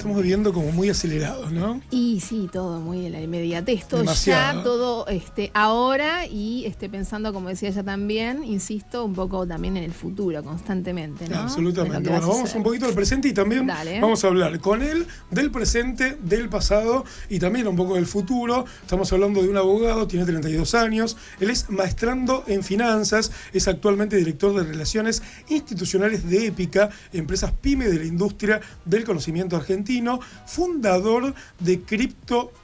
Estamos viviendo como muy acelerados, ¿no? Y sí, todo muy en la inmediatez, todo Demasiado. ya, todo ahora y pensando, como decía ella también, insisto, un poco también en el futuro, constantemente, ¿no? Absolutamente. De lo que va a Bueno, vamos suceder. un poquito al presente y también Dale. vamos a hablar con él del presente, del pasado y también un poco del futuro. Estamos hablando de un abogado, tiene 32 años, él es maestrando en finanzas, es actualmente director de Relaciones Institucionales de Épica, empresas pyme de la industria del conocimiento argentino, fundador de Criptoperonismo.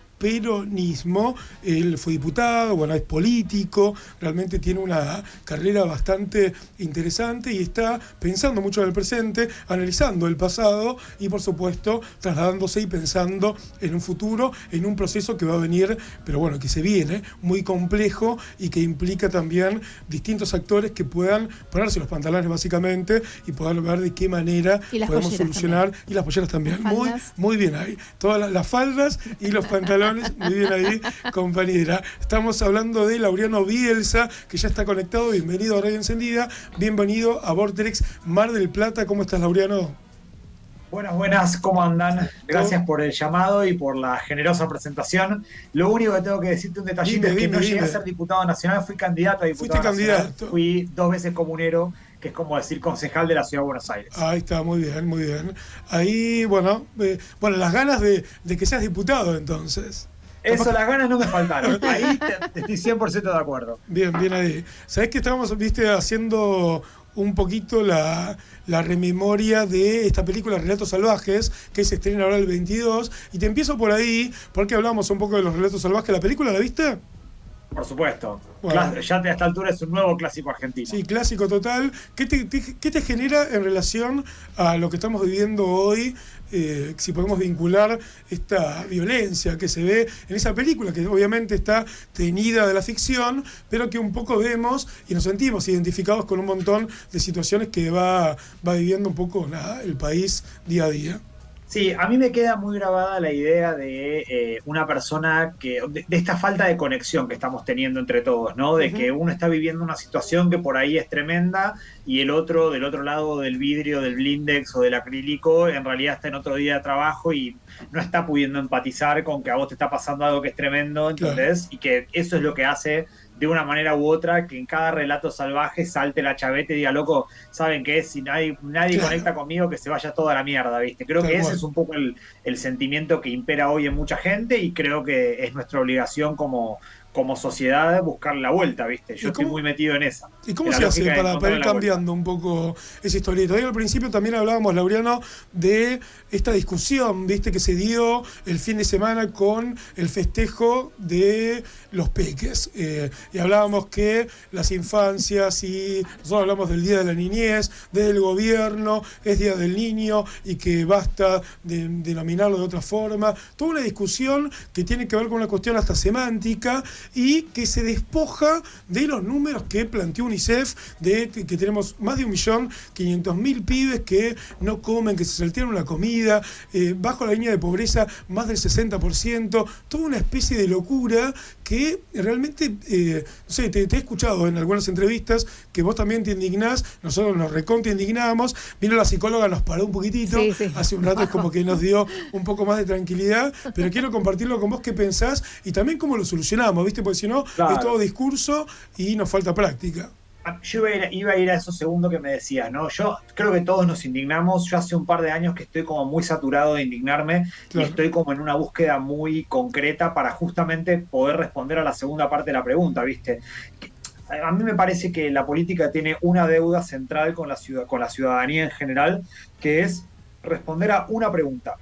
Él fue diputado, bueno, es político, realmente tiene una carrera bastante interesante y está pensando mucho en el presente, analizando el pasado y por supuesto trasladándose y pensando en un futuro, en un proceso que va a venir, pero bueno, que se viene muy complejo y que implica también distintos actores que puedan ponerse los pantalones básicamente y poder ver de qué manera podemos solucionar, y las polleras también, muy bien ahí, todas las faldas y los pantalones, muy bien ahí, compañera. Estamos hablando de Laureano Bielsa, que ya está conectado. Bienvenido a Radio Encendida, bienvenido a Vortex Mar del Plata. ¿Cómo estás, Laureano? Buenas, ¿cómo andan? Gracias por el llamado y por la generosa presentación. Lo único que tengo que decirte, un detallito, es que no llegué a ser diputado nacional, fui candidato a diputado nacional. Fui 2 veces comunero, que es como decir concejal de la Ciudad de Buenos Aires. Ahí está, muy bien, muy bien. Ahí, bueno, las ganas de que seas diputado, entonces. Eso, las ganas no me faltaron. Ahí estoy 100% de acuerdo. Bien, bien ahí. ¿Sabés que estábamos, haciendo un poquito la rememoria de esta película Relatos Salvajes, que se estrena ahora el 22, y te empiezo por ahí, porque hablamos un poco de los Relatos Salvajes. ¿La película la viste? Por supuesto. Bueno. Ya a esta altura es un nuevo clásico argentino. Sí, clásico total. ¿Qué te genera en relación a lo que estamos viviendo hoy? Si podemos vincular esta violencia que se ve en esa película, que obviamente está teñida de la ficción, pero que un poco vemos y nos sentimos identificados con un montón de situaciones que va viviendo un poco el país día a día. Sí, a mí me queda muy grabada la idea de una persona de esta falta de conexión que estamos teniendo entre todos, ¿no? De que uno está viviendo una situación que por ahí es tremenda y el otro, del otro lado del vidrio, del blindex o del acrílico, en realidad está en otro día de trabajo y no está pudiendo empatizar con que a vos te está pasando algo que es tremendo, ¿entendés? Claro. Y que eso es lo que hace de una manera u otra que en cada relato salvaje salte la chaveta y diga, loco, ¿saben qué es? Si nadie claro. Conecta conmigo, que se vaya toda la mierda, ¿viste? Creo que ese es un poco el sentimiento que impera hoy en mucha gente y creo que es nuestra obligación como sociedad buscar la vuelta, ¿viste? Yo estoy muy metido en esa. ¿Y cómo se hace para ir cambiando un poco esa historieta? Hoy al principio también hablábamos, Laureano, de esta discusión, ¿viste? Que se dio el fin de semana con el festejo de los peques. Y hablábamos que las infancias, y nosotros hablamos del Día de la Niñez, del gobierno, es Día del Niño, y que basta de denominarlo de otra forma. Toda una discusión que tiene que ver con una cuestión hasta semántica, y que se despoja de los números que planteó UNICEF, de que tenemos más de 1.500.000 pibes que no comen, que se saltearon la comida, bajo la línea de pobreza más del 60%, toda una especie de locura que realmente, no sé, te he escuchado en algunas entrevistas que vos también te indignás, nosotros nos recontra indignamos, vino la psicóloga, nos paró un poquitito, sí. Hace un rato es como que nos dio un poco más de tranquilidad, pero quiero compartirlo con vos, qué pensás y también cómo lo solucionamos, ¿viste? Porque si no, claro. Es todo discurso y nos falta práctica. Yo iba a ir a eso segundo que me decías, ¿no? Yo creo que todos nos indignamos. Yo hace un par de años que estoy como muy saturado de indignarme, claro. Y estoy como en una búsqueda muy concreta para justamente poder responder a la segunda parte de la pregunta, ¿viste? A mí me parece que la política tiene una deuda central con la ciudadanía en general, que es responder a una pregunta.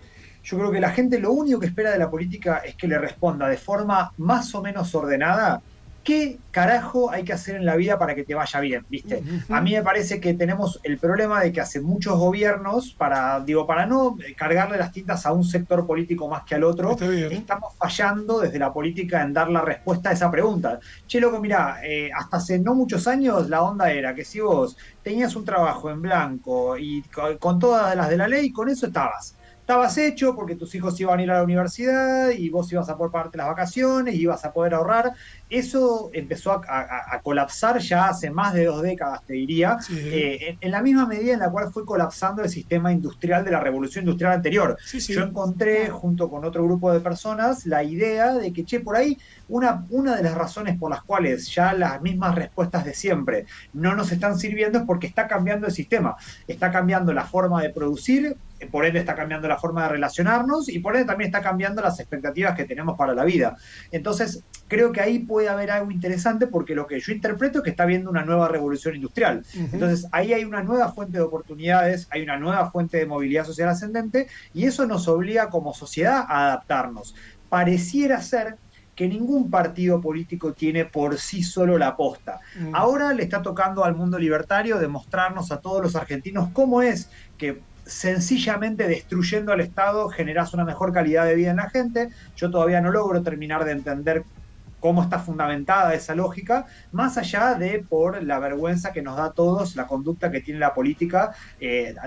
Yo creo que la gente lo único que espera de la política es que le responda de forma más o menos ordenada qué carajo hay que hacer en la vida para que te vaya bien, ¿viste? A mí me parece que tenemos el problema de que hace muchos gobiernos, para no cargarle las tintas a un sector político más que al otro, estamos fallando desde la política en dar la respuesta a esa pregunta. Che, loco, mirá, hasta hace no muchos años la onda era que si vos tenías un trabajo en blanco y con todas las de la ley, con eso estabas. estabas hecho porque tus hijos iban a ir a la universidad y vos ibas a poder pagarte las vacaciones y ibas a poder ahorrar. Eso empezó a colapsar ya hace más de 2 décadas, te diría, Sí, en la misma medida en la cual fue colapsando el sistema industrial de la revolución industrial anterior. sí, sí. Yo encontré, junto con otro grupo de personas, la idea de que, por ahí una de las razones por las cuales ya las mismas respuestas de siempre no nos están sirviendo es porque está cambiando el sistema, está cambiando la forma de producir, por ende está cambiando la forma de relacionarnos y por ende también está cambiando las expectativas que tenemos para la vida. Entonces, creo que ahí puede haber algo interesante porque lo que yo interpreto es que está habiendo una nueva revolución industrial. Entonces, ahí hay una nueva fuente de oportunidades, hay una nueva fuente de movilidad social ascendente y eso nos obliga como sociedad a adaptarnos. Pareciera ser que ningún partido político tiene por sí solo la posta. Ahora le está tocando al mundo libertario demostrarnos a todos los argentinos cómo es que sencillamente destruyendo al Estado generás una mejor calidad de vida en la gente. Yo todavía no logro terminar de entender cómo está fundamentada esa lógica, más allá de por la vergüenza que nos da a todos la conducta que tiene la política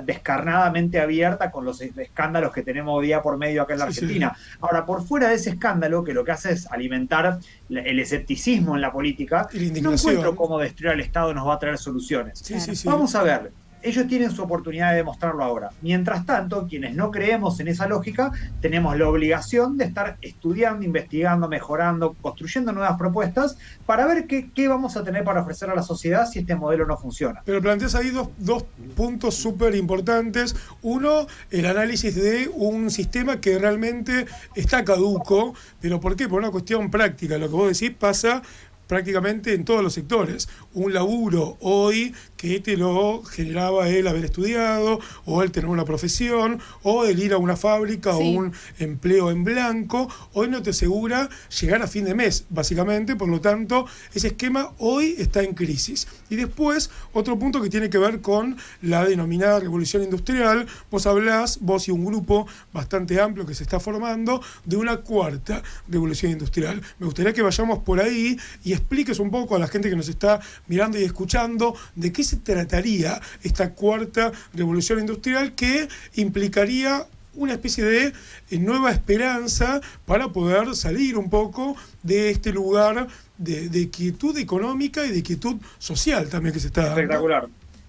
descarnadamente abierta con los escándalos que tenemos día por medio acá en la Argentina. Sí. Ahora, por fuera de ese escándalo, que lo que hace es alimentar el escepticismo en la política, no encuentro cómo destruir al Estado nos va a traer soluciones. Sí. Vamos a ver. Ellos tienen su oportunidad de demostrarlo ahora. Mientras tanto, quienes no creemos en esa lógica, tenemos la obligación de estar estudiando, investigando, mejorando, construyendo nuevas propuestas para ver qué vamos a tener para ofrecer a la sociedad si este modelo no funciona. Pero planteas ahí dos puntos súper importantes. Uno, el análisis de un sistema que realmente está caduco. ¿Pero por qué? Por una cuestión práctica. Lo que vos decís pasa prácticamente en todos los sectores. Un laburo hoy que te lo generaba el haber estudiado, o el tener una profesión, o el ir a una fábrica, o un empleo en blanco, hoy no te asegura llegar a fin de mes, básicamente. Por lo tanto, ese esquema hoy está en crisis. Y después, otro punto que tiene que ver con la denominada revolución industrial. Vos y un grupo bastante amplio que se está formando, de una cuarta revolución industrial. Me gustaría que vayamos por ahí y expliques un poco a la gente que nos está mirando y escuchando de qué se trataría esta cuarta revolución industrial, que implicaría una especie de nueva esperanza para poder salir un poco de este lugar de quietud económica y de quietud social también que se está dando. Espectacular.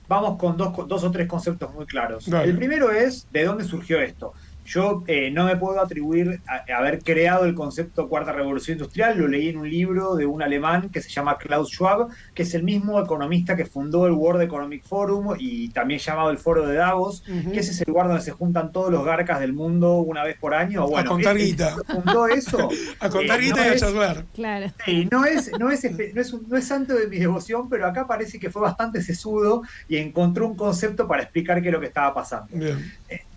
Vamos con dos o tres conceptos muy claros. Dale. El primero es, ¿de dónde surgió esto? Yo no me puedo atribuir a haber creado el concepto cuarta revolución industrial. Lo leí en un libro de un alemán que se llama Klaus Schwab, que es el mismo economista que fundó el World Economic Forum y también llamado el Foro de Davos, que ese es el lugar donde se juntan todos los garcas del mundo una vez por año. Bueno, a contar guita. Fundó eso. A contar guita y a charlar. Claro. No es santo de mi devoción, pero acá parece que fue bastante sesudo y encontró un concepto para explicar qué es lo que estaba pasando. Bien.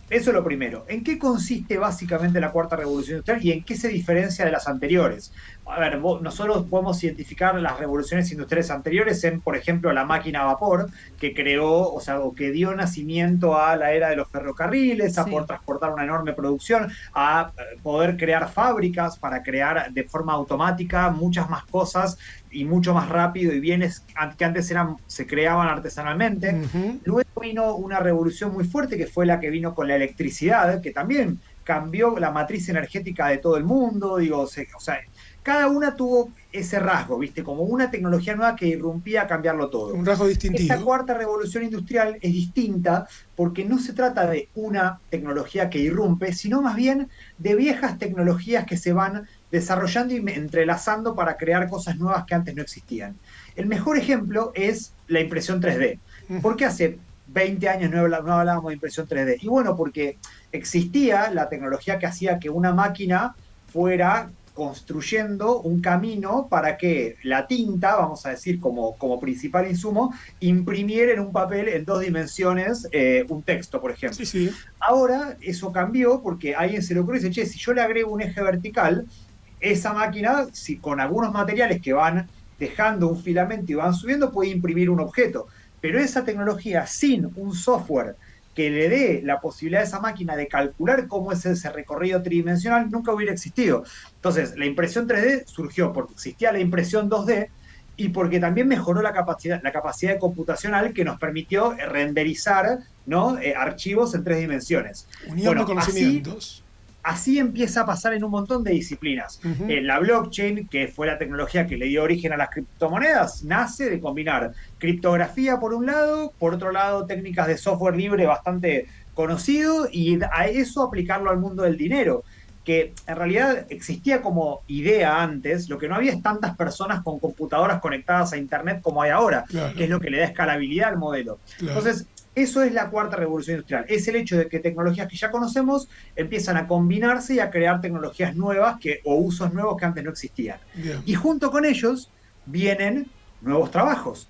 Eso es lo primero. ¿En qué consiste básicamente la cuarta revolución industrial y en qué se diferencia de las anteriores? A ver, nosotros podemos identificar las revoluciones industriales anteriores en, por ejemplo, la máquina a vapor, que creó, o que dio nacimiento a la era de los ferrocarriles, a poder transportar una enorme producción, a poder crear fábricas para crear de forma automática muchas más cosas y mucho más rápido, y bienes que antes se creaban artesanalmente. Luego vino una revolución muy fuerte, que fue la que vino con la electricidad, que también cambió la matriz energética de todo el mundo. Cada una tuvo ese rasgo, ¿viste? Como una tecnología nueva que irrumpía a cambiarlo todo. Un rasgo distintivo. Esta cuarta revolución industrial es distinta porque no se trata de una tecnología que irrumpe, sino más bien de viejas tecnologías que se van desarrollando y entrelazando para crear cosas nuevas que antes no existían. El mejor ejemplo es la impresión 3D. ¿Por qué hace 20 años no hablábamos de impresión 3D? Y bueno, porque existía la tecnología que hacía que una máquina fuera construyendo un camino para que la tinta, vamos a decir como principal insumo, imprimiera en un papel en 2 dimensiones un texto, por ejemplo. Sí. Ahora eso cambió porque alguien se le ocurrió y dice, si yo le agrego un eje vertical, esa máquina, con algunos materiales que van dejando un filamento y van subiendo, puede imprimir un objeto. Pero esa tecnología, sin un software que le dé la posibilidad a esa máquina de calcular cómo es ese recorrido tridimensional, nunca hubiera existido. Entonces, la impresión 3D surgió porque existía la impresión 2D, y porque también mejoró la capacidad computacional que nos permitió renderizar, ¿no? Archivos en 3 dimensiones. Unión de conocimientos. Así empieza a pasar en un montón de disciplinas. La blockchain, que fue la tecnología que le dio origen a las criptomonedas, nace de combinar criptografía por un lado, por otro lado técnicas de software libre bastante conocido, y a eso aplicarlo al mundo del dinero, que en realidad existía como idea antes. Lo que no había es tantas personas con computadoras conectadas a Internet como hay ahora, Claro. que es lo que le da escalabilidad al modelo. Claro. Entonces, eso es la cuarta revolución industrial. Es el hecho de que tecnologías que ya conocemos empiezan a combinarse y a crear tecnologías nuevas o usos nuevos que antes no existían. Bien. Y junto con ellos vienen nuevos trabajos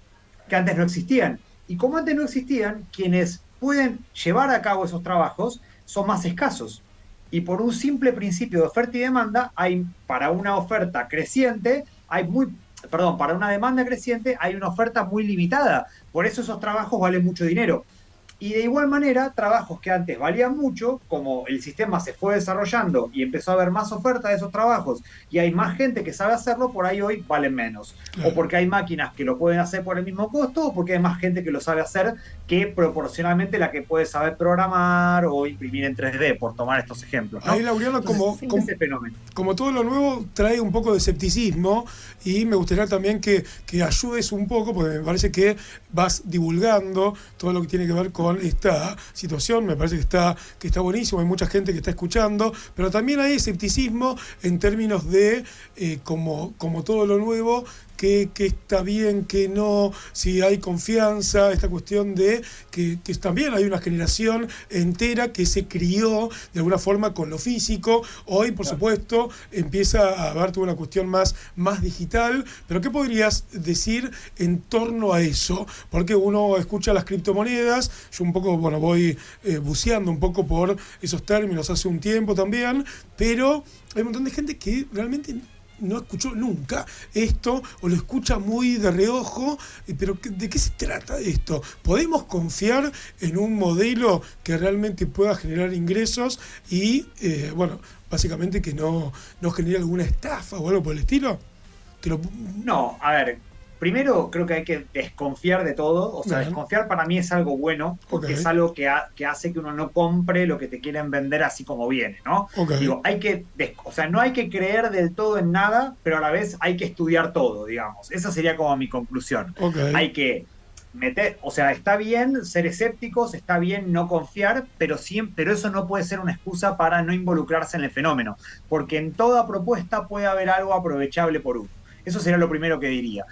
que antes no existían. Y como antes no existían, quienes pueden llevar a cabo esos trabajos son más escasos. Y por un simple principio de oferta y demanda, para una oferta creciente, para una demanda creciente, hay una oferta muy limitada. Por eso esos trabajos valen mucho dinero. Y de igual manera, trabajos que antes valían mucho, como el sistema se fue desarrollando y empezó a haber más oferta de esos trabajos y hay más gente que sabe hacerlo, por ahí hoy valen menos. Claro. O porque hay máquinas que lo pueden hacer por el mismo costo, o porque hay más gente que lo sabe hacer que proporcionalmente la que puede saber programar o imprimir en 3D, por tomar estos ejemplos, ¿no? Ahí, Laureano, como ese fenómeno. Como todo lo nuevo, trae un poco de escepticismo, y me gustaría también que ayudes un poco, porque me parece que vas divulgando todo lo que tiene que ver con esta situación. Me parece que está buenísimo, hay mucha gente que está escuchando, pero también hay escepticismo en términos de, como todo lo nuevo, que está bien, que no, si hay confianza, esta cuestión de que también hay una generación entera que se crió de alguna forma con lo físico. Hoy, por supuesto, empieza a haber toda una cuestión más digital, pero ¿qué podrías decir en torno a eso? Porque uno escucha las criptomonedas, yo un poco, voy buceando un poco por esos términos hace un tiempo también, pero hay un montón de gente que realmente no escuchó nunca esto, o lo escucha muy de reojo, pero ¿de qué se trata esto? ¿Podemos confiar en un modelo que realmente pueda generar ingresos y, básicamente que no genere alguna estafa o algo por el estilo? No, a ver, primero creo que hay que desconfiar de todo. O sea, desconfiar para mí es algo bueno, porque es algo que hace que uno no compre lo que te quieren vender así como viene, ¿no? Digo, no hay que creer del todo en nada, pero a la vez hay que estudiar todo, digamos. Esa sería como mi conclusión. Hay que está bien ser escépticos, está bien no confiar, pero eso no puede ser una excusa para no involucrarse en el fenómeno, porque en toda propuesta puede haber algo aprovechable por uno. Eso sería lo primero que diría.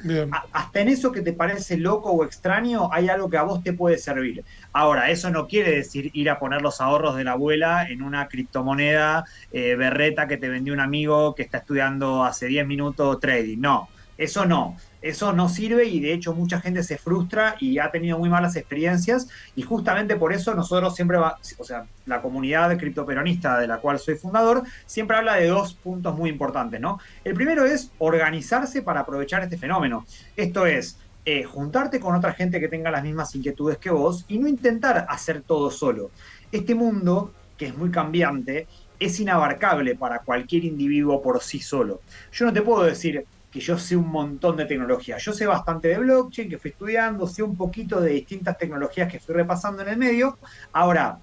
Hasta en eso que te parece loco o extraño, hay algo que a vos te puede servir. Ahora, eso no quiere decir ir a poner los ahorros de la abuela en una criptomoneda berreta que te vendió un amigo que está estudiando hace 10 minutos trading. No, eso no. Eso no sirve, y de hecho mucha gente se frustra y ha tenido muy malas experiencias, y justamente por eso nosotros siempre la comunidad criptoperonista de la cual soy fundador siempre habla de 2 puntos muy importantes, ¿no? El primero es organizarse para aprovechar este fenómeno. Esto es, juntarte con otra gente que tenga las mismas inquietudes que vos y no intentar hacer todo solo. Este mundo, que es muy cambiante, es inabarcable para cualquier individuo por sí solo. Yo no te puedo decir que yo sé un montón de tecnología. Yo sé bastante de blockchain, que fui estudiando, sé un poquito de distintas tecnologías que fui repasando en el medio. Ahora,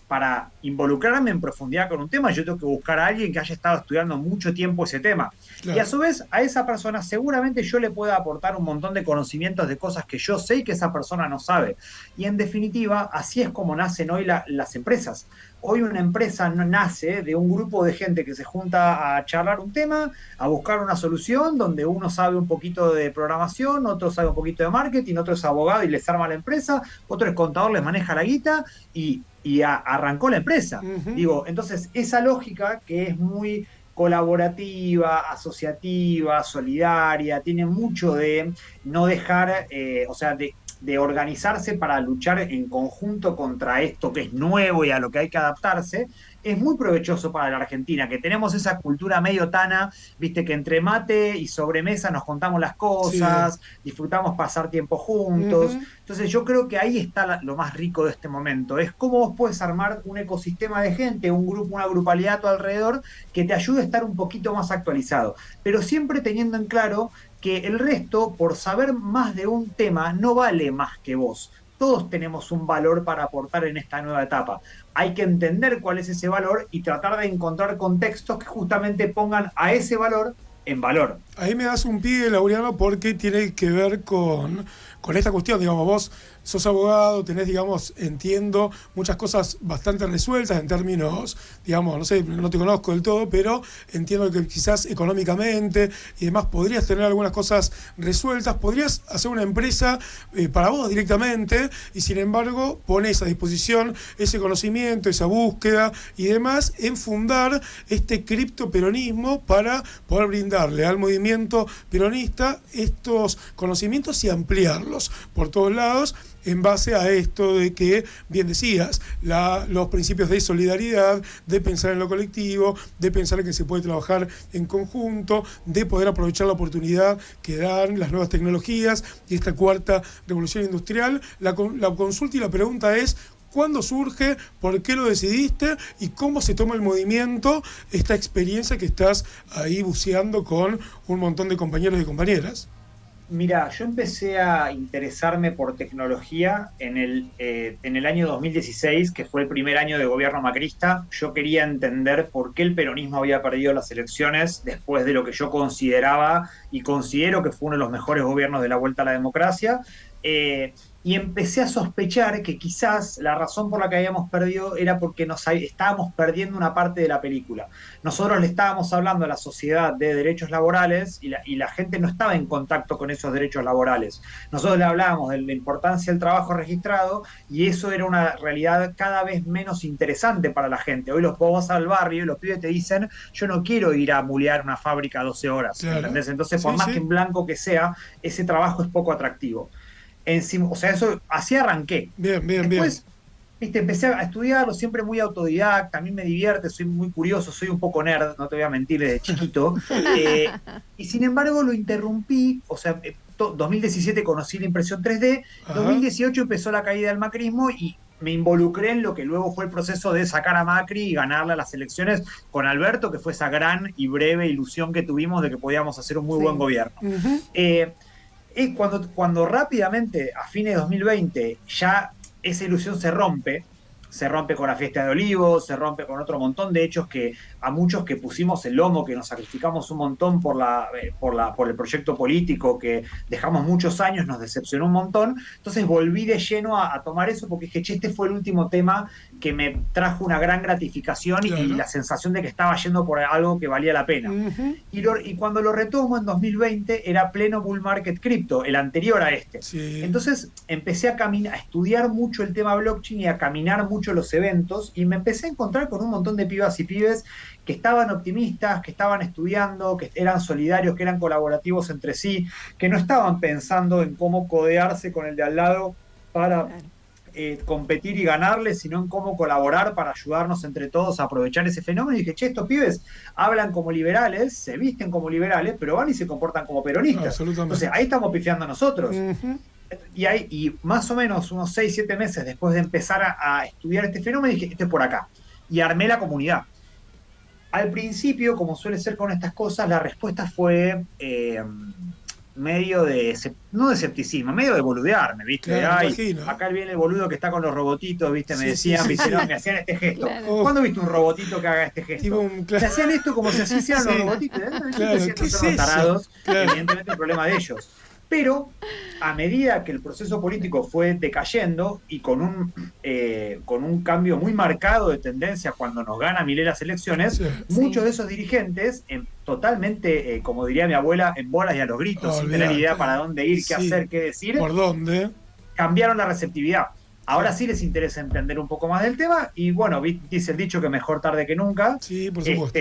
para involucrarme en profundidad con un tema, yo tengo que buscar a alguien que haya estado estudiando mucho tiempo ese tema. Claro. Y a su vez, a esa persona seguramente yo le pueda aportar un montón de conocimientos de cosas que yo sé y que esa persona no sabe. Y en definitiva, así es como nacen hoy las empresas. Hoy una empresa nace de un grupo de gente que se junta a charlar un tema, a buscar una solución, donde uno sabe un poquito de programación, otro sabe un poquito de marketing, otro es abogado y les arma la empresa, otro es contador, les maneja la guita y arrancó la empresa. Digo, entonces esa lógica, que es muy colaborativa, asociativa, solidaria, tiene mucho de no dejar, de organizarse para luchar en conjunto contra esto que es nuevo y a lo que hay que adaptarse. es muy provechoso para la Argentina, que tenemos esa cultura medio tana, viste, que entre mate y sobremesa nos contamos las Sí. cosas, disfrutamos pasar tiempo juntos. Entonces yo creo que ahí está lo más rico de este momento, es cómo vos puedes armar un ecosistema de gente, un grupo, una grupalidad a tu alrededor que te ayude a estar un poquito más actualizado, pero siempre teniendo en claro que el resto, por saber más de un tema, no vale más que vos. Todos tenemos un valor para aportar en esta nueva etapa. Hay que entender cuál es ese valor y tratar de encontrar contextos que justamente pongan a ese valor en valor. Ahí me das un pie, Laureano, porque tiene que ver con esta cuestión. Digamos, vos sos abogado, tenés, digamos, entiendo muchas cosas bastante resueltas en términos, digamos, no sé, no te conozco del todo, pero entiendo que quizás económicamente y demás podrías tener algunas cosas resueltas, podrías hacer una empresa para vos directamente y sin embargo pones a disposición ese conocimiento, esa búsqueda y demás en fundar este criptoperonismo para poder brindarle al movimiento peronista estos conocimientos y ampliarlos por todos lados en base a esto de que, bien decías, los principios de solidaridad, de pensar en lo colectivo, de pensar en que se puede trabajar en conjunto, de poder aprovechar la oportunidad que dan las nuevas tecnologías y esta cuarta revolución industrial. La consulta y la pregunta es: ¿cuándo surge? ¿Por qué lo decidiste? ¿Y cómo se toma el movimiento, esta experiencia que estás ahí buceando con un montón de compañeros y compañeras? Mira, yo empecé a interesarme por tecnología en el año 2016, que fue el primer año de gobierno macrista. Yo quería entender por qué el peronismo había perdido las elecciones después de lo que yo consideraba y considero que fue uno de los mejores gobiernos de la vuelta a la democracia. Y empecé a sospechar que quizás la razón por la que habíamos perdido era porque estábamos perdiendo una parte de la película. Nosotros le estábamos hablando a la sociedad de derechos laborales y la gente no estaba en contacto con esos derechos laborales. Nosotros le hablábamos de la importancia del trabajo registrado y eso era una realidad cada vez menos interesante para la gente. Hoy vos vas al barrio y los pibes te dicen: yo no quiero ir a mulear una fábrica 12 horas. Claro. ¿Entendés? Entonces, por más que en blanco que sea, ese trabajo es poco atractivo. O sea, eso así arranqué. Bien. Después, viste, empecé a estudiarlo, siempre muy autodidacta, a mí me divierte, soy muy curioso, soy un poco nerd, no te voy a mentir, desde chiquito. Y sin embargo lo interrumpí, o sea, 2017 conocí la impresión 3D, 2018 empezó la caída del macrismo y me involucré en lo que luego fue el proceso de sacar a Macri y ganarle a las elecciones con Alberto, que fue esa gran y breve ilusión que tuvimos de que podíamos hacer un muy buen gobierno. Cuando rápidamente, a fines de 2020, ya esa ilusión se rompe con la fiesta de Olivos, se rompe con otro montón de hechos que a muchos que pusimos el lomo, que nos sacrificamos un montón por el proyecto político, que dejamos muchos años, nos decepcionó un montón. Entonces volví de lleno a tomar eso porque dije: che, este fue el último tema que me trajo una gran gratificación, claro, y la sensación de que estaba yendo por algo que valía la pena. Y cuando lo retomo en 2020 era pleno bull market cripto, el anterior a este. Entonces empecé a estudiar mucho el tema blockchain y a caminar mucho los eventos y me empecé a encontrar con un montón de pibas y pibes que estaban optimistas, que estaban estudiando, que eran solidarios, que eran colaborativos entre sí, que no estaban pensando en cómo codearse con el de al lado para competir y ganarle, sino en cómo colaborar para ayudarnos entre todos a aprovechar ese fenómeno. Y dije: che, estos pibes hablan como liberales, se visten como liberales, pero van y se comportan como peronistas. Entonces ahí estamos pifiando nosotros. Y más o menos unos 6-7 meses después de empezar a estudiar este fenómeno, dije: esto es por acá. Y armé la comunidad. Al principio, como suele ser con estas cosas, la respuesta fue medio no de escepticismo, medio de boludearme, ¿viste? Claro, acá viene el boludo que está con los robotitos, ¿viste? Me decían, ¿viste? No, me hacían este gesto. Claro. ¿Cuándo viste un robotito que haga este gesto? Se hacían esto como si así hicieran los robotitos. Claro, ¿qué es eso? Tarados, claro. Evidentemente el problema de ellos. Pero a medida que el proceso político fue decayendo y con un cambio muy marcado de tendencia cuando nos gana Milei las elecciones, muchos de esos dirigentes, totalmente, como diría mi abuela, en bolas y a los gritos, sin tener idea para dónde ir, qué hacer, qué decir, ¿por dónde? Cambiaron la receptividad. Ahora sí les interesa entender un poco más del tema y bueno, dice el dicho que mejor tarde que nunca. Sí, por supuesto.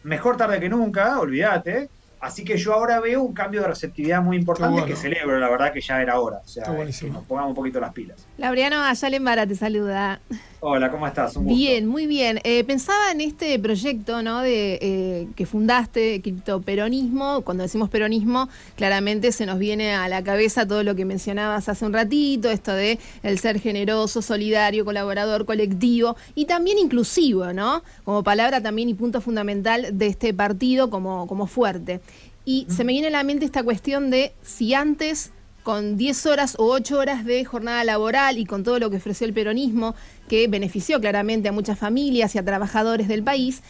Mejor tarde que nunca, olvídate. Así que yo ahora veo un cambio de receptividad muy importante que celebro, la verdad que ya era hora. O sea, que nos pongamos un poquito las pilas. Laureano, Ayala Embara te saluda. Hola, ¿cómo estás? Un gusto. Bien, muy bien. Pensaba en este proyecto, ¿no? De que fundaste, Criptoperonismo. Cuando decimos peronismo, claramente se nos viene a la cabeza todo lo que mencionabas hace un ratito, esto de el ser generoso, solidario, colaborador, colectivo y también inclusivo, ¿no? Como palabra también y punto fundamental de este partido como fuerte. Y se me viene a la mente esta cuestión de si antes, con 10 horas o 8 horas de jornada laboral y con todo lo que ofreció el peronismo, que benefició claramente a muchas familias y a trabajadores del país,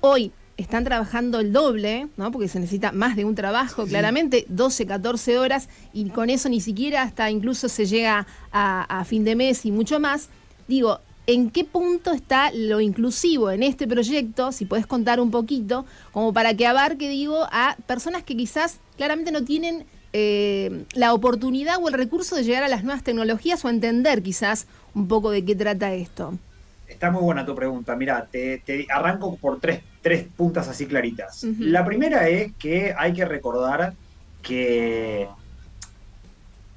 hoy están trabajando el doble, ¿no? Porque se necesita más de un trabajo, claramente, 12, 14 horas, y con eso ni siquiera hasta incluso se llega a fin de mes y mucho más. Digo, ¿en qué punto está lo inclusivo en este proyecto? Si podés contar un poquito, como para que abarque, digo, a personas que quizás claramente no tienen la oportunidad o el recurso de llegar a las nuevas tecnologías o entender quizás un poco de qué trata esto. Está muy buena tu pregunta. Mira, te arranco por tres puntas así claritas. La primera es que hay que recordar que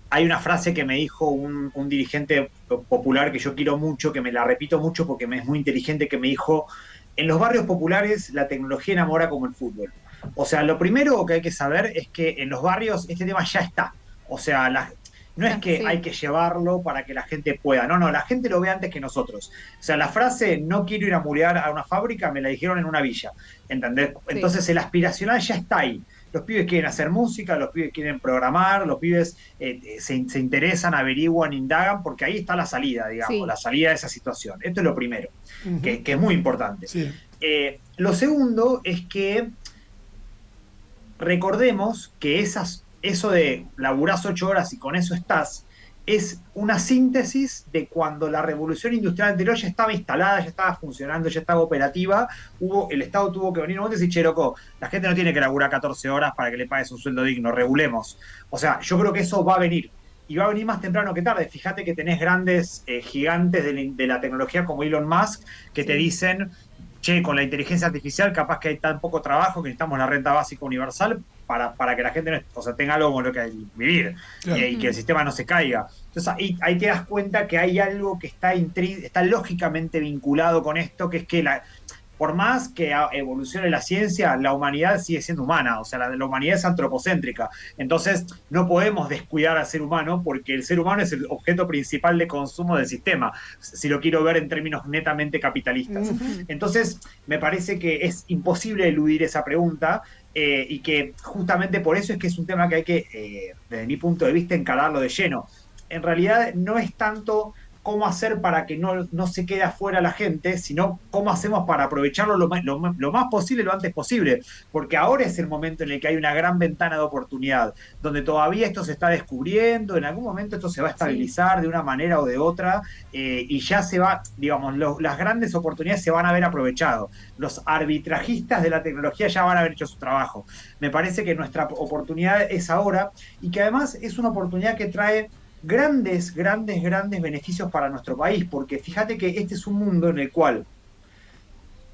hay una frase que me dijo un dirigente popular que yo quiero mucho, que me la repito mucho porque me es muy inteligente, que me dijo, en los barrios populares la tecnología enamora como el fútbol. O sea, lo primero que hay que saber es que en los barrios este tema ya está. O sea, no es que hay que llevarlo para que la gente pueda. No, la gente lo ve antes que nosotros. O sea, la frase no quiero ir a murear a una fábrica me la dijeron en una villa. ¿Entendés? Sí. Entonces el aspiracional ya está ahí. Los pibes quieren hacer música, los pibes quieren programar, los pibes se interesan, averiguan, indagan, porque ahí está la salida, digamos, la salida de esa situación. Esto es lo primero, que es muy importante. Sí. Lo segundo es que recordemos que eso de laburás 8 horas y con eso estás, es una síntesis de cuando la revolución industrial anterior ya estaba instalada, ya estaba funcionando, ya estaba operativa, el Estado tuvo que venir un momento y decir, che, loco, la gente no tiene que laburar 14 horas para que le pagues un sueldo digno, regulemos. O sea, yo creo que eso va a venir. Y va a venir más temprano que tarde. Fíjate que tenés grandes gigantes de la tecnología como Elon Musk que te dicen, che, con la inteligencia artificial capaz que hay tan poco trabajo que necesitamos la renta básica universal para que la gente tenga algo con lo que vivir, claro. Y que el sistema no se caiga. Entonces ahí te das cuenta que hay algo que está lógicamente vinculado con esto, que es que por más que evolucione la ciencia, la humanidad sigue siendo humana, o sea, la humanidad es antropocéntrica. Entonces, no podemos descuidar al ser humano porque el ser humano es el objeto principal de consumo del sistema, si lo quiero ver en términos netamente capitalistas. Entonces, me parece que es imposible eludir esa pregunta y que justamente por eso es que es un tema que hay que, desde mi punto de vista, encararlo de lleno. En realidad, no es tanto cómo hacer para que no se quede afuera la gente, sino cómo hacemos para aprovecharlo lo más posible, lo antes posible, porque ahora es el momento en el que hay una gran ventana de oportunidad, donde todavía esto se está descubriendo, en algún momento esto se va a estabilizar de una manera o de otra, y ya se va, digamos, las grandes oportunidades se van a haber aprovechado, los arbitrajistas de la tecnología ya van a haber hecho su trabajo. Me parece que nuestra oportunidad es ahora, y que además es una oportunidad que trae grandes beneficios para nuestro país, porque fíjate que este es un mundo en el cual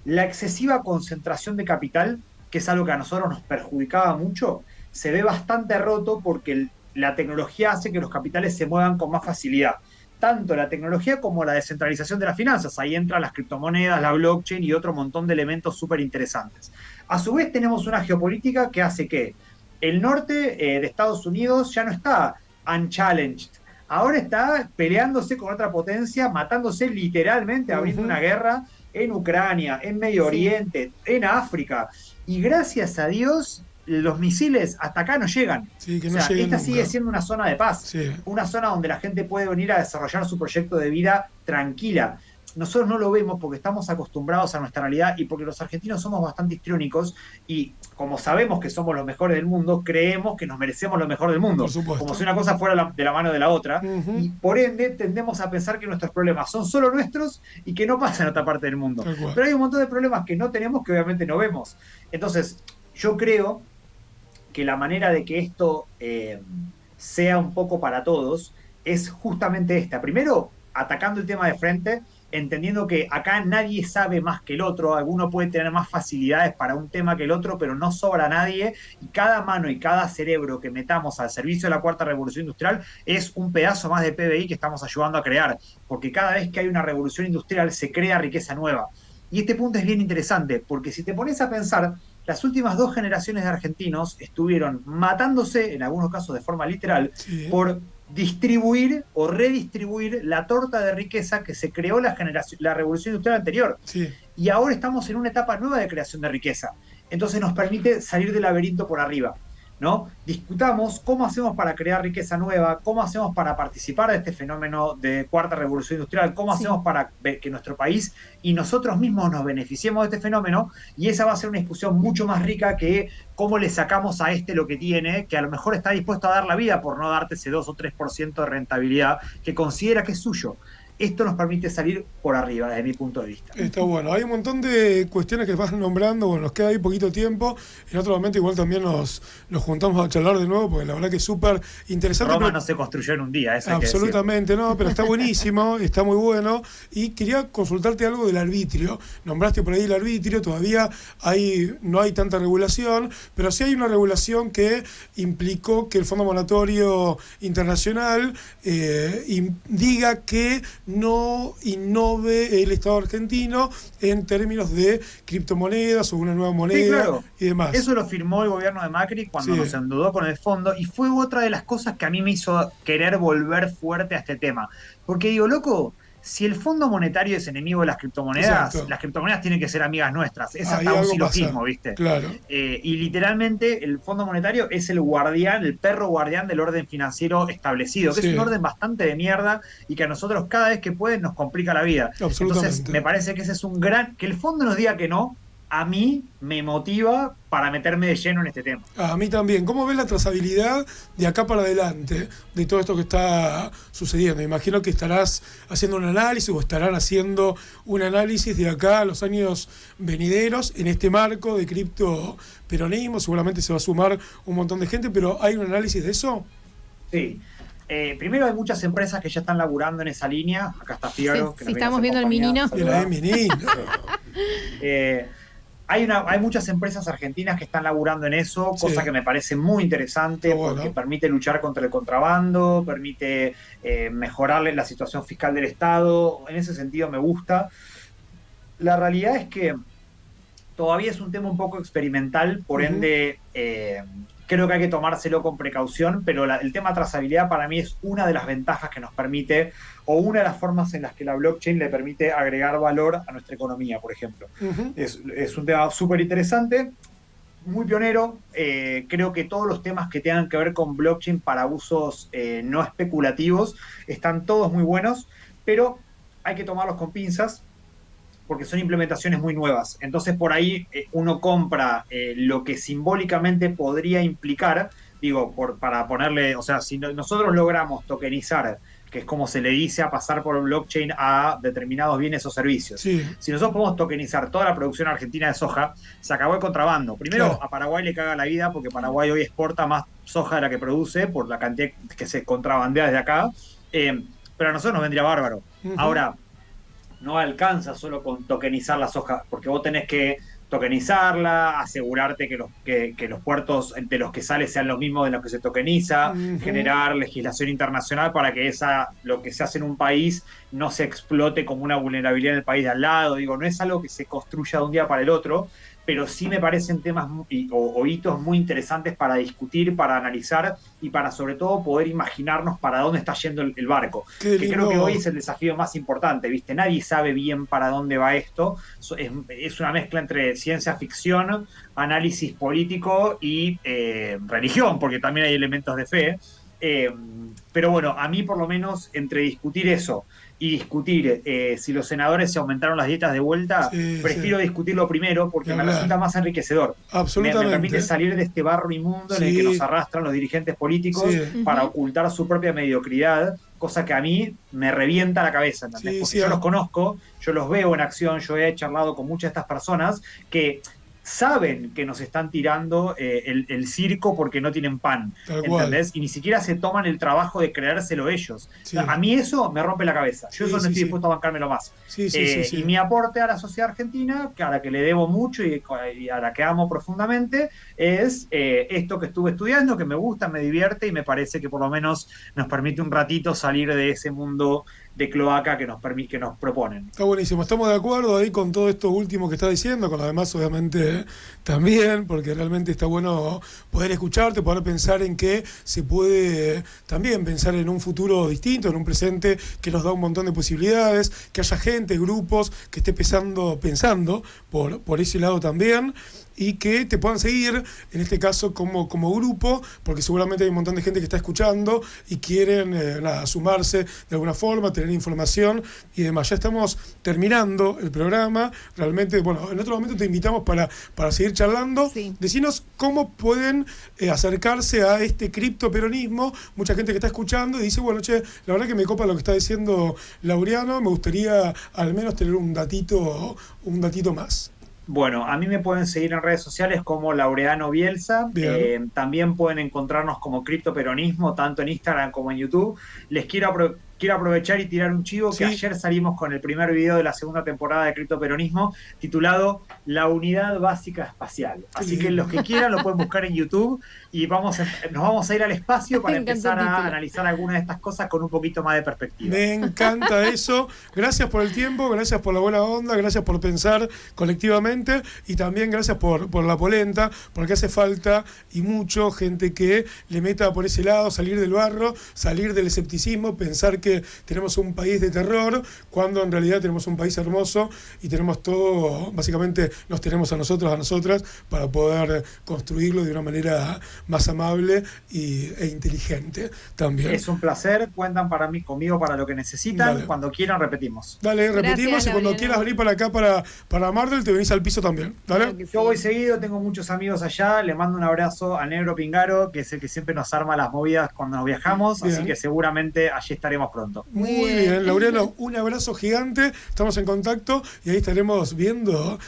la excesiva concentración de capital, que es algo que a nosotros nos perjudicaba mucho, se ve bastante roto porque la tecnología hace que los capitales se muevan con más facilidad. Tanto la tecnología como la descentralización de las finanzas. Ahí entran las criptomonedas, la blockchain y otro montón de elementos súper interesantes. A su vez tenemos una geopolítica que hace que el norte de Estados Unidos ya no está unchallenged. Ahora está peleándose con otra potencia, matándose literalmente, abriendo una guerra en Ucrania, en Medio Oriente, en África. Y gracias a Dios, los misiles hasta acá no llegan. Sí, que no esta nunca. Sigue siendo una zona de paz, una zona donde la gente puede venir a desarrollar su proyecto de vida tranquila. Nosotros no lo vemos porque estamos acostumbrados a nuestra realidad y porque los argentinos somos bastante histriónicos y como sabemos que somos los mejores del mundo, creemos que nos merecemos lo mejor del mundo, como si una cosa fuera de la mano de la otra, y por ende tendemos a pensar que nuestros problemas son solo nuestros y que no pasan en otra parte del mundo. Pero hay un montón de problemas que no tenemos que obviamente no vemos. Entonces, yo creo que la manera de que esto sea un poco para todos es justamente esta. Primero, atacando el tema de frente, entendiendo que acá nadie sabe más que el otro, alguno puede tener más facilidades para un tema que el otro, pero no sobra nadie, y cada mano y cada cerebro que metamos al servicio de la cuarta revolución industrial es un pedazo más de PBI que estamos ayudando a crear, porque cada vez que hay una revolución industrial se crea riqueza nueva. Y este punto es bien interesante, porque si te pones a pensar, las últimas 2 generaciones de argentinos estuvieron matándose, en algunos casos de forma literal, Sí. por distribuir o redistribuir la torta de riqueza que se creó la revolución industrial anterior. Sí. Y ahora estamos en una etapa nueva de creación de riqueza. Entonces nos permite salir del laberinto por arriba, ¿no? Discutamos cómo hacemos para crear riqueza nueva, cómo hacemos para participar de este fenómeno de cuarta revolución industrial, cómo hacemos para que nuestro país y nosotros mismos nos beneficiemos de este fenómeno, y esa va a ser una discusión mucho más rica que cómo le sacamos a este lo que tiene, que a lo mejor está dispuesto a dar la vida por no darte ese 2 o 3% de rentabilidad que considera que es suyo. Esto nos permite salir por arriba, desde mi punto de vista. Está bueno. Hay un montón de cuestiones que vas nombrando. Bueno, nos queda ahí poquito tiempo. En otro momento igual también nos juntamos a charlar de nuevo, porque la verdad que es súper interesante. Roma no se construyó en un día, eso hay que decir. Absolutamente, no, pero está buenísimo, está muy bueno. Y quería consultarte algo del arbitrio. Nombraste por ahí el arbitrio, todavía no hay tanta regulación, pero sí hay una regulación que implicó que el Fondo Monetario Internacional diga que no innove el Estado argentino en términos de criptomonedas o una nueva moneda, sí, claro, y demás. Eso lo firmó el gobierno de Macri cuando nos endeudó con el fondo, y fue otra de las cosas que a mí me hizo querer volver fuerte a este tema. Porque digo, loco, si el Fondo Monetario es enemigo de las criptomonedas, exacto, las criptomonedas tienen que ser amigas nuestras. Es ahí hasta un algo silogismo, pasa. ¿viste? Claro. Y literalmente el Fondo Monetario es el guardián, el perro guardián del orden financiero establecido, que Sí. es un orden bastante de mierda y que a nosotros cada vez que puede nos complica la vida. Entonces me parece que ese es un gran... Que el fondo nos diga que no, a mí me motiva para meterme de lleno en este tema. A mí también. ¿Cómo ves la trazabilidad de acá para adelante de todo esto que está sucediendo? Imagino que estarás haciendo un análisis o estarán haciendo un análisis de acá a los años venideros en este marco de criptoperonismo. Seguramente se va a sumar un montón de gente, pero ¿hay un análisis de eso? Sí. Primero hay muchas empresas que ya están laburando en esa línea. Acá está Fígaro. Sí, estamos viendo el Minino. El Minino. Hay muchas empresas argentinas que están laburando en eso, cosa que me parece muy interesante, porque permite luchar contra el contrabando, permite mejorarle la situación fiscal del Estado. En ese sentido me gusta. La realidad es que todavía es un tema un poco experimental, por ende creo que hay que tomárselo con precaución, pero el tema trazabilidad para mí es una de las ventajas que nos permite, o una de las formas en las que la blockchain le permite agregar valor a nuestra economía, por ejemplo. Es un tema súper interesante, muy pionero. Creo que todos los temas que tengan que ver con blockchain para usos no especulativos están todos muy buenos, pero hay que tomarlos con pinzas, porque son implementaciones muy nuevas. Entonces por ahí uno compra lo que simbólicamente podría implicar, digo, para ponerle, o sea, si nosotros logramos tokenizar, que es como se le dice a pasar por blockchain a determinados bienes o servicios. Sí. Si nosotros podemos tokenizar toda la producción argentina de soja, se acabó el contrabando. Primero, claro, a Paraguay le caga la vida, porque Paraguay hoy exporta más soja de la que produce por la cantidad que se contrabandea desde acá, pero a nosotros nos vendría bárbaro. Ahora, no alcanza solo con tokenizar la soja, porque vos tenés que tokenizarla, asegurarte que los puertos de los que sale sean los mismos de los que se tokeniza, generar legislación internacional para que lo que se hace en un país no se explote como una vulnerabilidad en el país de al lado. Digo, no es algo que se construya de un día para el otro, pero sí me parecen temas o hitos muy interesantes para discutir, para analizar y para sobre todo poder imaginarnos para dónde está yendo el barco. Que creo que hoy es el desafío más importante, ¿viste? Nadie sabe bien para dónde va esto. Es una mezcla entre ciencia ficción, análisis político y religión, porque también hay elementos de fe. Pero bueno, a mí por lo menos entre discutir eso y discutir si los senadores se aumentaron las dietas de vuelta, prefiero discutirlo primero porque me resulta más enriquecedor. Absolutamente. Me permite salir de este barro inmundo en el que nos arrastran los dirigentes políticos para ocultar su propia mediocridad, cosa que a mí me revienta la cabeza, ¿entendés? Porque yo los conozco, yo los veo en acción, yo he charlado con muchas de estas personas que saben que nos están tirando el circo porque no tienen pan, ¿entendés? Y ni siquiera se toman el trabajo de creérselo ellos. Sí. A mí eso me rompe la cabeza. Yo eso no estoy dispuesto a bancármelo más. Y mi aporte a la sociedad argentina, a la que le debo mucho y a la que amo profundamente, es esto que estuve estudiando, que me gusta, me divierte y me parece que por lo menos nos permite un ratito salir de ese mundo de cloaca que nos proponen. Está buenísimo, estamos de acuerdo ahí con todo esto último que está diciendo, con lo demás obviamente también, porque realmente está bueno poder escucharte, poder pensar en que se puede también pensar en un futuro distinto, en un presente que nos da un montón de posibilidades, que haya gente, grupos que esté pensando por ese lado también, y que te puedan seguir, en este caso como grupo, porque seguramente hay un montón de gente que está escuchando y quieren sumarse de alguna forma, tener información y demás. Ya estamos terminando el programa, realmente, bueno, en otro momento te invitamos para seguir charlando. Sí. Decinos cómo pueden acercarse a este criptoperonismo. Mucha gente que está escuchando y dice, bueno, che, la verdad que me copa lo que está diciendo Laureano, me gustaría al menos tener un datito más. Bueno, a mí me pueden seguir en redes sociales como Laureano Bielsa, también pueden encontrarnos como Criptoperonismo, tanto en Instagram como en YouTube. Les quiero aprovechar y tirar un chivo, que ayer salimos con el primer video de la segunda temporada de Criptoperonismo, titulado La Unidad Básica Espacial. Así que los que quieran lo pueden buscar en YouTube y nos vamos a ir al espacio para empezar a analizar algunas de estas cosas con un poquito más de perspectiva. Me encanta eso. Gracias por el tiempo, gracias por la buena onda, gracias por pensar colectivamente y también gracias por la polenta, porque hace falta y mucho gente que le meta por ese lado, salir del barro, salir del escepticismo, pensar que tenemos un país de terror, cuando en realidad tenemos un país hermoso y tenemos todo, básicamente nos tenemos a nosotros, a nosotras, para poder construirlo de una manera más amable e inteligente también. Es un placer, cuentan conmigo para lo que necesitan. Dale. Cuando quieran repetimos. Dale, repetimos. Gracias, y cuando quieras venir para acá, para Martel, te venís al piso también. ¿Dale? Claro sí. Yo voy seguido, tengo muchos amigos allá, le mando un abrazo a Negro Pingaro, que es el que siempre nos arma las movidas cuando nos viajamos, bien. Así que seguramente allí estaremos pronto. Muy bien, Laureano, un abrazo gigante, estamos en contacto y ahí estaremos viendo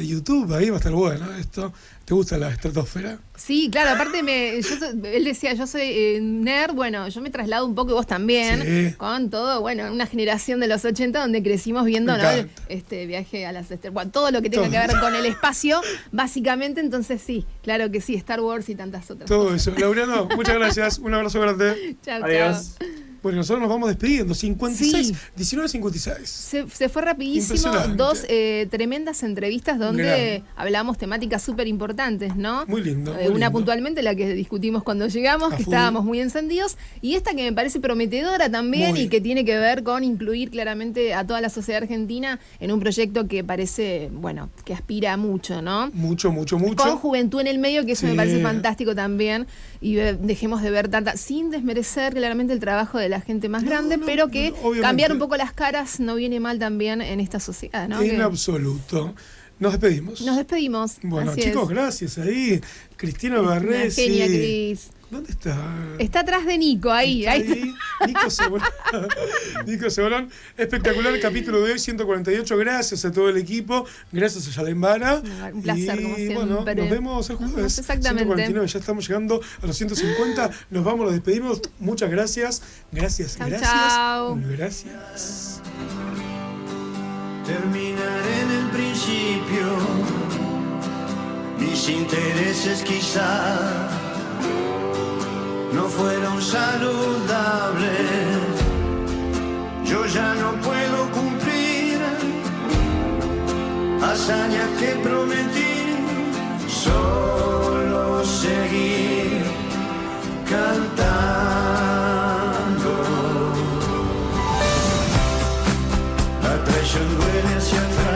YouTube, ahí va a estar bueno esto. ¿Te gusta la estratosfera? Sí, claro, aparte él decía, yo soy nerd, bueno, yo me traslado un poco y vos también, con todo, bueno, una generación de los 80 donde crecimos viendo, ¿no? Este viaje a las estrellas, bueno, todo lo que tenga que ver con el espacio, básicamente, entonces sí, claro que sí, Star Wars y tantas otras todo cosas. Eso, Laureano, muchas gracias, un abrazo grande. Chao, adiós. Chao. Bueno, nosotros nos vamos despidiendo, 19:56. Se fue rapidísimo, dos tremendas entrevistas donde hablamos temáticas súper importantes, ¿no? Muy lindo. Una puntualmente, la que discutimos cuando llegamos, que estábamos muy encendidos, y esta que me parece prometedora también y que tiene que ver con incluir claramente a toda la sociedad argentina en un proyecto que parece, bueno, que aspira mucho, ¿no? Mucho. Con juventud en el medio, que eso me parece fantástico también, y dejemos de ver tanta, sin desmerecer claramente el trabajo de la gente más grande, pero que cambiar un poco las caras no viene mal también en esta sociedad, ¿no? En absoluto. Nos despedimos. Bueno, así chicos, es. Gracias ahí. Cristina Barresi. Genia, Cris. ¿Dónde está? Está atrás de Nico, ahí. Nico Cebolón. Espectacular capítulo de hoy, 148. Gracias a todo el equipo. Gracias a Yadem Vara. Un placer, como siempre. Bueno, nos vemos el jueves. Exactamente. 149, ya estamos llegando a los 150. Nos vamos, nos despedimos. Muchas gracias. Gracias. Chao. Gracias. Terminar en el principio. Mis intereses quizá no fueron saludables. Yo ya no puedo cumplir hazañas que prometí, solo seguir cantando. La traición duele hacia atrás.